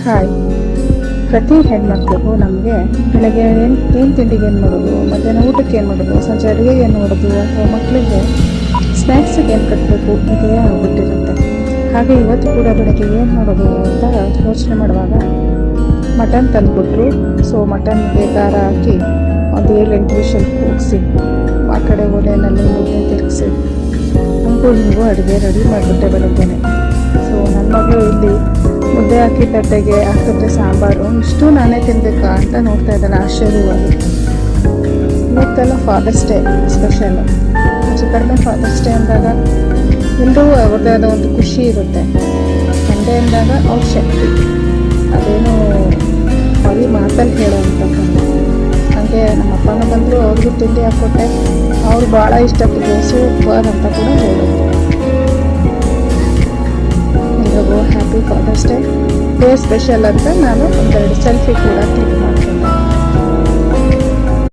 Hi. ಪ್ರತಿ ಹೆಣ್ಮಕ್ಳಿಗೂ ನಮಗೆ ಬೆಳಗ್ಗೆ ಏನು ತಿಂಡಿಗೆ ಏನು ಮಾಡೋದು, ಮಧ್ಯಾಹ್ನ ಊಟಕ್ಕೆ ಏನು ಮಾಡೋದು, ಸಂಜೆ ಅಡುಗೆಗೆ ಏನು ಮಾಡೋದು, ಅಥವಾ ಮಕ್ಕಳಿಗೆ ಸ್ನ್ಯಾಕ್ಸಿಗೆ ಏನು ಕಟ್ಟಬೇಕು ಇದೇ ಆಗ್ಬಿಟ್ಟಿರುತ್ತೆ. ಹಾಗೆ ಇವತ್ತು ಕೂಡ ಬೆಳಗ್ಗೆ ಏನು ಮಾಡೋದು ಅಂತ ಯೋಚನೆ ಮಾಡುವಾಗ ಮಟನ್ ತಂದುಕೊಟ್ರು. ಸೊ ಮಟನ್ಗೆ ಖಾರ ಹಾಕಿ ಒಂದು 7-8 ವಿಷಲ್ ಕೂಗಿಸಿ ಆ ಕಡೆ ಒಲೆಯಲ್ಲಿ ಮುದ್ದೆ ತಿರುಗಿಸಿ ಹಿಂಗೂ ಅಡುಗೆ ರೆಡಿ ಮಾಡಿಬಿಟ್ಟೆ ಬೆಳಗ್ಗೆನೆ. ಸೊ ನನ್ನ ಮಗಳು ಇಲ್ಲಿ ಮುದ್ದೆ ಹಾಕಿ ತಟ್ಟೆಗೆ ಹಾಕಿದ್ರೆ ಸಾಂಬಾರು ಇಷ್ಟು ನಾನೇ ತಿನ್ನಬೇಕಾ ಅಂತ ನೋಡ್ತಾ ಇದ್ದಾನೆ ಆಶ್ಚರ್ಯವಾಗಿ. ಇವತ್ತೆಲ್ಲ ಫಾದರ್ಸ್ ಡೇ ಸ್ಪೆಷಲ್ಲು. ಹೆಚ್ಚು ಕಡಿಮೆ ಫಾದರ್ಸ್ ಡೇ ಅಂದಾಗ ಎಲ್ಲರೂ ಅವ್ರದ್ದೇ ಆದ ಒಂದು ಖುಷಿ ಇರುತ್ತೆ. ಸಂಡೇ ಅಂದಾಗ ಅವ್ರ ಶಕ್ತಿ ಅದೇನು ಬರೀ ಮಾತಲ್ಲಿ ಹೇಳೋವಂಥದ್ದು. ಹಾಗೆ ನಮ್ಮ ಅಪ್ಪನೂ ಬಂದರು, ಅವ್ರಿಗೂ ತಿಂಡಿ ಹಾಕ್ಕೊಟ್ಟೆ. ಅವ್ರು ಭಾಳ ಇಷ್ಟಪಟ್ಟು ಸೂಪರ್ ಅಂತ ಕೂಡ ಹೇಳಿದ್ರು. ಎಲ್ರಿಗೂ ಹ್ಯಾಪಿ ಫಾದರ್ಸ್ ಡೇ ಸ್ಪೆಷಲ್ ಅಂತ ನಾನು ಒಂದೆರಡು ಸೆಲ್ಫಿ ಕೂಡ ಕ್ಲಿಕ್ ಮಾಡಿದೆ.